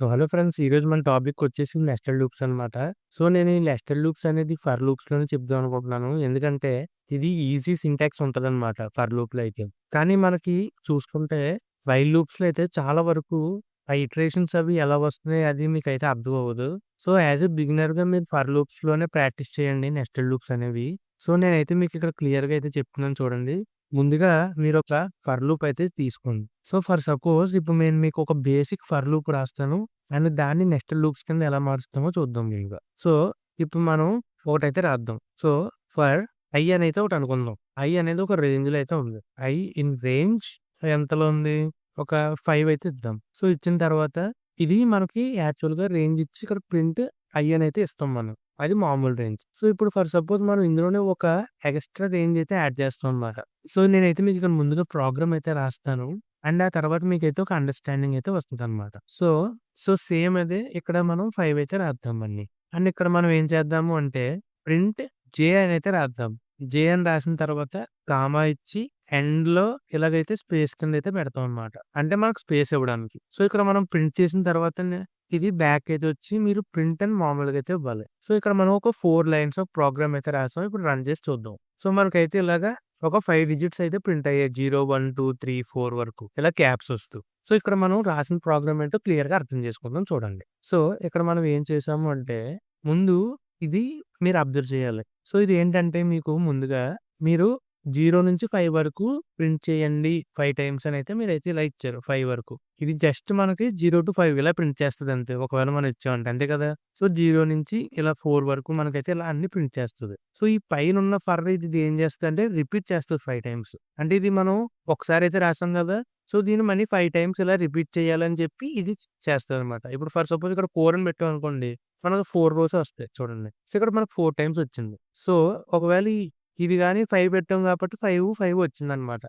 Hello friends. ఈరోజు మన topic వచ్చేసి నెస్టెడ్ లూప్స్ అనమాట. నేను ఈ నెస్టెడ్ లూప్స్ అనేది ఫర్ లూప్స్‌లోనే చెప్దాం అనుకుంటున్నాను. ఎందుకంటే ఇది ఈజీ సింటాక్స్ ఉంటదనమాట ఫర్ లూప్‌లో అయితే. కానీ మనకి చూసుకుంటే వైల్ లూప్స్‌లో అయితే చాలా వరకు ఆ ఇటరేషన్స్ అవి ఎలా వస్తున్నాయి అది మీకైతే అర్థం అవ్వదు. యాస్ ఎ బిగినర్‌గా మీరు ఫర్ లూప్స్‌లోనే ప్రాక్టీస్ చేయండి నెస్టెడ్ లూప్స్ అనేవి. నేనైతే మీకు ఇక్కడ క్లియర్‌గా అయితే చెప్తున్నాను చూడండి. ముందుగా మీరొక ఫర్ లూప్ అయితే తీసుకోండి. ఫర్ సపోజ్ ఇప్పుడు నేను మీకు ఒక బేసిక్ ఫర్ లూప్ రాస్తాను. అండ్ దాన్ని నెక్స్ట్ లూప్స్ కింద ఎలా మారుస్తామో చూద్దాం మెయిన్‌గా. ఇప్పుడు మనం ఒకటైతే రాద్దాం. ఫర్ ఐ అనైతే ఒకటి అనుకుందాం. ఐ అనేది ఒక రేంజ్‌లో అయితే ఉంది. ఐ ఇన్ రేంజ్ ఎంతలో ఉంది? ఒక 5 అయితే ఇద్దాం. ఇచ్చిన తర్వాత ఇది మనకి యాక్చువల్‌గా రేంజ్ ఇచ్చి ఇక్కడ ప్రింట్ ఐ అనైతే ఇస్తాం మనం. అది మామూలు రేంజ్. ఇప్పుడు ఫర్ సపోజ్ మనం ఇందులోనే ఒక ఎక్స్‌ట్రా రేంజ్ అయితే యాడ్ చేస్తాం అన్నమాట. నేనైతే మీకు ఇక్కడ ముందుగా ప్రోగ్రామ్ అయితే రాస్తాను. అండ్ ఆ తర్వాత మీకైతే ఒక అండర్‌స్టాండింగ్ అయితే వస్తదనమాట. సేమ్ అదే ఇక్కడ మనం 5 అయితే రాద్దాం మళ్ళీ. అండ్ ఇక్కడ మనం ఏం చేద్దాము అంటే ప్రింట్ జే అనైతే రాద్దాం. జే అని రాసిన తర్వాత కామా ఇచ్చి ఎండ్‌లో ఇలాగైతే స్పేస్ కిందైతే పెడతామనమాట. అంటే మనకు స్పేస్ ఇవ్వడానికి. ఇక్కడ మనం ప్రింట్ చేసిన తర్వాతనే ఇది బ్యాక్ అయితే వచ్చి మీరు ప్రింట్ అని మామూలుగా అయితే ఇవ్వాలి. ఇక్కడ మనం ఒక 4 లైన్స్ ఆఫ్ ప్రోగ్రామ్ అయితే రాసాం. ఇప్పుడు రన్ చేసి చూద్దాం. మనకైతే ఇలాగా ఒక 5 డిజిట్స్ అయితే ప్రింట్ అయ్యాయి. 0, 1, 2, 3, 4 వరకు ఇలా క్యాప్స్ వస్తూ. ఇక్కడ మనం రాసిన ప్రోగ్రామ్ ఏంటో క్లియర్‌గా అర్థం చేసుకుందాం చూడండి. ఇక్కడ మనం ఏం చేసాము అంటే ముందు ఇది మీరు అబ్జర్వ్ చేయాలి. ఇది ఏంటంటే మీకు ముందుగా మీరు 0-5 వరకు ప్రింట్ చేయండి 5 టైమ్స్ అనైతే మీరైతే ఇలా ఇచ్చారు 5 వరకు. ఇది జస్ట్ మనకి 0-5 ఇలా ప్రింట్ చేస్తది అంతే. ఒకవేళ మనం ఇచ్చామంటే అంతే కదా! 0 నుంచి ఇలా 4 వరకు మనకైతే ఇలా అన్ని ప్రింట్ చేస్తది. ఈ పైనున్న ఫర్ ఇది ఏం చేస్తదంటే రిపీట్ చేస్తది 5 టైమ్స్. అంటే ఇది మనం ఒకసారి అయితే రాసాం కదా! దీన్ని మళ్ళీ 5 టైమ్స్ ఇలా రిపీట్ చేయాలని చెప్పి ఇది చేస్తదనమాట. ఇప్పుడు ఫర్ సపోజ్ ఇక్కడ 4 అని పెట్టామనుకోండి. మనకు 4 రోసే వస్తాయి చూడండి. ఇక్కడ మనకు 4 టైమ్స్ వచ్చింది. ఒకవేళ ఇది గాని 5 పెట్టాం కాబట్టి 5, 5 వచ్చిందనమాట.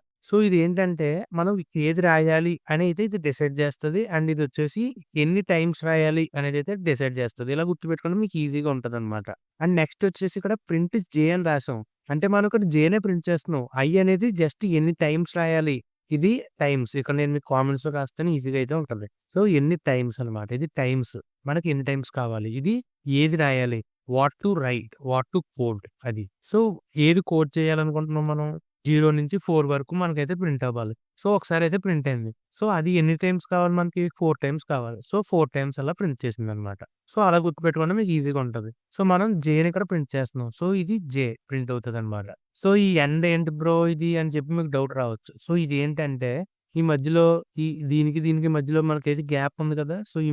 ఇదేంటంటే మనం ఏది రాయాలి అని అయితే ఇది డిసైడ్ చేస్తది. అండ్ ఇదొచ్చేసి ఎన్ని టైమ్స్ రాయాలి అనేదైతే డిసైడ్ చేస్తది. ఇలా గుర్తుపెట్టుకుంటే మీకు ఈజీగా ఉంటదనమాట. అండ్ నెక్స్ట్ వచ్చేసి ఇక్కడ ప్రింట్ జే అని రాసాం. అంటే మనం ఇక్కడ జేనే ప్రింట్ చేస్తున్నాం. ఐ అనేది జస్ట్ ఎన్ని టైమ్స్ రాయాలి. ఇది టైమ్స్. ఇక్కడ నేను మీకు కామెంట్స్‌లో రాస్తేనే ఈజీగా అయితే ఉంటది. ఎన్ని టైమ్స్ అనమాట. ఇది టైమ్స్. మనకి ఎన్ని టైమ్స్ కావాలి. ఇది ఏది రాయాలి. What to right, what to code అది. ఏది కోడ్ చేయాలనుకుంటున్నాం మనం 0-4 వరకు మనకైతే ప్రింట్ అవ్వాలి. ఒకసారి అయితే ప్రింట్ అయింది. అది ఎన్ని టైమ్స్ కావాలి మనకి 4 టైమ్స్ కావాలి. 4 టైమ్స్ అలా ప్రింట్ చేసిందనమాట. అలా గుర్తుపెట్టుకుంటే మీకు ఈజీగా ఉంటది. మనం జేని ఇక్కడ ప్రింట్ చేస్తున్నాం. ఇది జే ప్రింట్ అవుతదనమాట. ఈ ఎండ్ ఏంటి బ్రో ఇది అని చెప్పి మీకు డౌట్ రావచ్చు. ఇదేంటంటే ఈ మధ్యలో దీనికి మధ్యలో మనకైతే గ్యాప్ ఉంది కదా! ఈ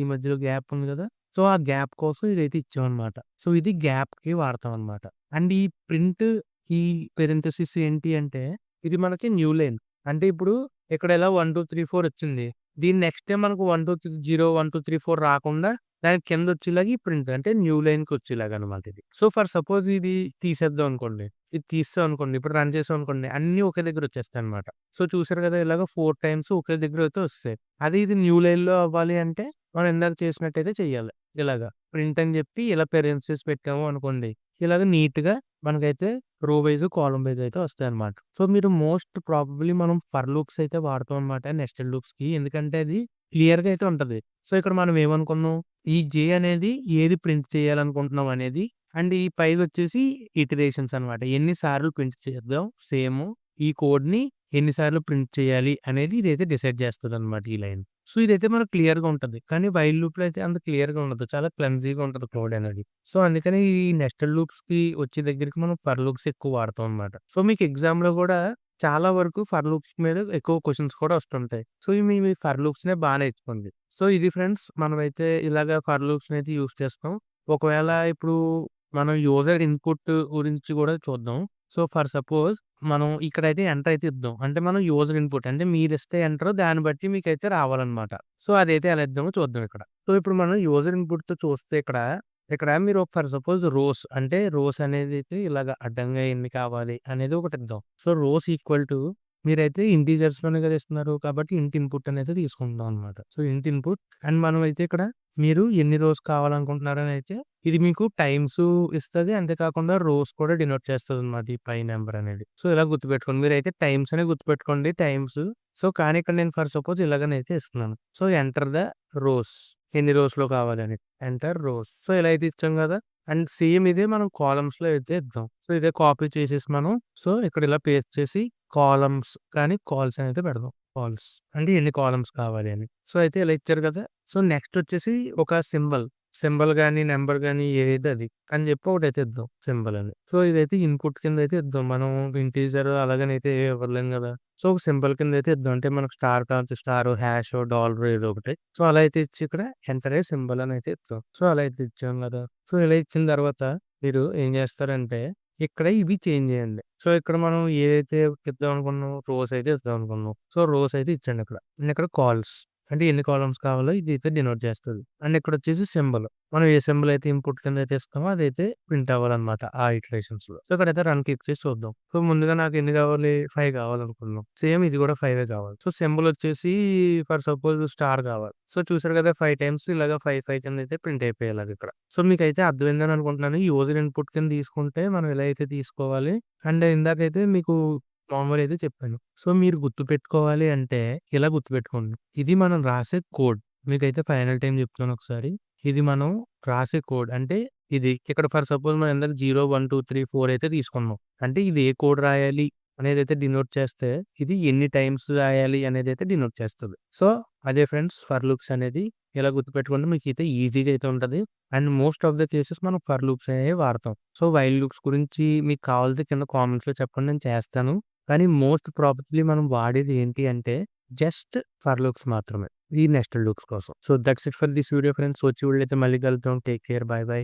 మధ్యలో గ్యాప్ ఉంది కదా! ఆ గ్యాప్ కోసం ఇదైతే ఇచ్చామనమాట. ఇది గ్యాప్‌కి వాడతామనమాట. అండ్ ఈ ప్రింట్ ఈ పెరెంథసిస్ ఏంటి అంటే ఇది మనకి న్యూ లైన్. అంటే ఇప్పుడు ఇక్కడ ఎలా 1, 2, 3, 4 వచ్చింది. దీని నెక్స్ట్ టైమ్ మనకు 1, 2, 3 0, 1, 2, 3, 4 రాకుండా దాని కిందొచ్చేలాగా ఈ ప్రింట్ అంటే న్యూ లైన్‌కొచ్చేలాగనమాట ఇది. ఫర్ సపోజ్ ఇది తీసేద్దాం అనుకోండి. ఇది తీసేసాం అనుకోండి. ఇప్పుడు రన్ చేసాం అనుకోండి. అన్నీ ఒకే దగ్గర వచ్చేస్తాయన్నమాట. చూసారు కదా! ఇలాగ 4 టైమ్స్ ఒకే దగ్గర అయితే వస్తాయి. అదే ఇది న్యూ లైన్‌లో అవ్వాలి అంటే మనం ఇందాక చేసినట్టయితే చెయ్యాలి. ఇలాగా ప్రింట్ అని చెప్పి ఇలా పెరెన్సిస్ పెట్టాము అనుకోండి. ఇలాగ నీట్‌గా మనకైతే రో వైస్, కాలమ్ వైస్ అయితే వస్తాయన్నమాట. మీరు మోస్ట్ ప్రాబబ్లీ మనం ఫర్ లూప్స్ అయితే వాడతాం అనమాట నెస్టెడ్ లూప్స్‌కి. ఎందుకంటే అది క్లియర్‌గా అయితే ఉంటది. ఇక్కడ మనం ఏమనుకున్నాం, ఈ జే అనేది ఏది ప్రింట్ చేయాలనుకుంటున్నాం అనేది అండ్ ఈ పైదొచ్చేసి ఇటరేషన్స్ అనమాట. ఎన్ని సార్లు ప్రింట్ చేద్దాం సేము ఈ కోడ్‌ని ఎన్ని సార్లు ప్రింట్ చేయాలి అనేది ఇదైతే డిసైడ్ చేస్తదనమాట ఈ లైన్. ఇదైతే మనకు క్లియర్‌గా ఉంటది. కానీ వైల్ లూప్‌లో అయితే అంత క్లియర్‌గా ఉండదు. చాలా క్లమ్జీగా ఉంటది కోడ్ అనేది. అందుకని ఈ నెస్టెడ్ లూప్స్‌కి వచ్చే దగ్గరికి మనం ఫర్ లూప్స్ ఎక్కువ వాడతాం అనమాట. మీకు ఎగ్జామ్‌లో కూడా చాలా వరకు ఫర్ లూప్స్ మీద ఎక్కువ క్వెషన్స్ కూడా వస్తుంటాయి. మీ ఫర్ లూప్స్‌నే బాగా నేర్చుకోండి. ఇది ఫ్రెండ్స్ మనమైతే ఇలాగ ఫర్ లూప్స్‌నైతే యూజ్ చేస్తాం. ఒకవేళ ఇప్పుడు మనం యూజర్ ఇన్‌పుట్ గురించి కూడా చూద్దాం. ఫర్ సపోజ్ మనం ఇక్కడైతే ఎంటర్ అయితే ఇద్దాం. అంటే మనం యూజర్ ఇన్‌పుట్ అంటే మీరిస్తే ఎంటర్ దాన్ని బట్టి మీకైతే రావాలన్నమాట. అదైతే ఎలా ఇద్దామో చూద్దాం ఇక్కడ. ఇప్పుడు మనం యూజర్ ఇన్‌పుట్‌తో చూస్తే ఇక్కడ మీరు ఫర్ సపోజ్ రోస్ అంటే రోస్ అనేదైతే ఇలాగ అడ్డంగా ఎన్ని కావాలి అనేది ఒకటి ఇద్దాం. రోస్ ఈక్వల్ టు మీరైతే ఇంటిజర్స్‌లోనే కదా ఇస్తున్నారు. కాబట్టి ఇంట్ ఇన్‌పుట్ అనేది తీసుకుంటాం అనమాట. ఇంట్ ఇన్‌పుట్ అండ్ మనమైతే ఇక్కడ మీరు ఎన్ని రోస్ కావాలనుకుంటున్నారని అయితే ఇది మీకు టైమ్స్ ఇస్తది. అంతేకాకుండా రోస్ కూడా డినోట్ చేస్తదనమాట ఈ పై నంబర్ అనేది. ఇలా గుర్తుపెట్టుకోండి. మీరైతే టైమ్స్ అనే గుర్తుపెట్టుకోండి టైమ్స్. కానీ ఇక్కడ నేను ఫర్ సపోజ్ ఇలాగనైతే ఇస్తున్నాను. ఎంటర్ ద రోస్ ఎన్ని రోస్‌లో కావాలని. Enter rose. సో, ఇలా అయితే ఇచ్చాం కదా! అండ్ సేమ్ ఇదే మనం కాలమ్స్‌లో అయితే ఇద్దాం. సో, ఇదే కాపీ చేసేసి మనం ఇక్కడ ఇలా పేస్ట్ చేసి కాలమ్స్ కానీ కాల్స్ అని అయితే పెడదాం. కాల్స్ అంటే ఎన్ని కాలమ్స్ కావాలి అని. సో, అయితే ఇలా ఇచ్చారు కదా! సో, నెక్స్ట్ వచ్చేసి ఒక సింబల్ గాని, నంబర్ గాని ఏదైతే అది అని చెప్పి ఒకటైతే ఇద్దాం సింబల్ అని. సో, ఇదైతే ఇన్‌పుట్ కింద అయితే ఇద్దాం. మనం ఇంటీజర్ అలాగనైతే ఇవ్వలేం కదా! సో, ఒక సింబల్ కింద అయితే ఇద్దాం. అంటే మనకు స్టార్ కావాల్సి స్టారో, హ్యాషో, డాలరో ఏదో ఒకటి. సో, అలా అయితే ఇచ్చి ఇక్కడ ఎంటర్ ఏ సింబల్ అని అయితే ఇద్దాం. సో, అలా అయితే ఇచ్చాం కదా! సో, ఇలా ఇచ్చిన తర్వాత మీరు ఏం చేస్తారంటే ఇక్కడ ఇవి చేంజ్ చేయండి. సో, ఇక్కడ మనం ఏదైతే ఇద్దాం అనుకున్నామో రోస్ అయితే ఇద్దాం అనుకున్నాం. సో, రోస్ అయితే ఇచ్చేయండి ఇక్కడ. అండ్ ఇక్కడ కాల్స్ అంటే ఎన్ని కాలమ్స్ కావాలో ఇదైతే డినోట్ చేస్తది. అండ్ ఇక్కడొచ్చేసి సింబల్. మనం ఏ సింబల్ అయితే ఇన్‌పుట్ కింద అయితే ఇస్తామో అదైతే ప్రింట్ అవ్వాలన్నమాట ఆ ఇటరేషన్స్‌లో. సో, ఇక్కడైతే రన్ క్లిక్ చేసి చూద్దాం. సో, ముందుగా నాకు ఎన్ని కావాలి? 5 కావాలనుకున్నాం. సేమ్ ఇది కూడా 5 కావాలి. సో, సింబల్ వచ్చేసి ఫర్ సపోజ్ స్టార్ కావాలి. సో, చూసారు కదా! 5 టైమ్స్ ఇలాగ 5, 5 కింద అయితే ప్రింట్ అయిపోయేలాగా ఇక్కడ. సో, మీకైతే అర్థమైందని అనుకుంటున్నాను. యూజర్ ఇన్‌పుట్ కింద తీసుకుంటే మనం ఇలా అయితే తీసుకోవాలి. అండ్ ఇందాకైతే మీకు మామూలుగా అయితే చెప్పాను. సో, మీరు గుర్తుపెట్టుకోవాలి అంటే ఇలా గుర్తుపెట్టుకోండి. ఇది మనం రాసే కోడ్. మీకైతే ఫైనల్ టైమ్ చెప్తాను ఒకసారి. ఇది మనం రాసే కోడ్. అంటే ఇది ఇక్కడ ఫర్ సపోజ్ మనం ఇందాక 0, 1, 2, 3, 4 అయితే తీసుకున్నాం. అంటే ఇది ఏ కోడ్ రాయాలి అనేదైతే డినోట్ చేస్తే, ఇది ఎన్ని టైమ్స్ రాయాలి అనేదైతే డినోట్ చేస్తది. సో, అదే ఫ్రెండ్స్ ఫర్ లూప్స్ అనేది ఇలా గుర్తుపెట్టుకుంటే మీకైతే ఈజీగా అయితే ఉంటది. And most of the cases మనం ఫర్ లూప్స్ అనేవి వాడతాం. సో, వైల్ లూప్స్ గురించి మీకు కావాలితే కింద కామెంట్స్‌లో చెప్పండి నేను చేస్తాను. కానీ మోస్ట్ ప్రాబబ్లీ మనం వాడేది ఏంటి అంటే జస్ట్ ఫర్ లూప్స్ మాత్రమే. ఈ నెస్టెడ్ లూప్స్ కోసం. So, that's it for this video friends. వచ్చే వీడియోలో అయితే మళ్ళీ కలుద్దాం. Take care. By by.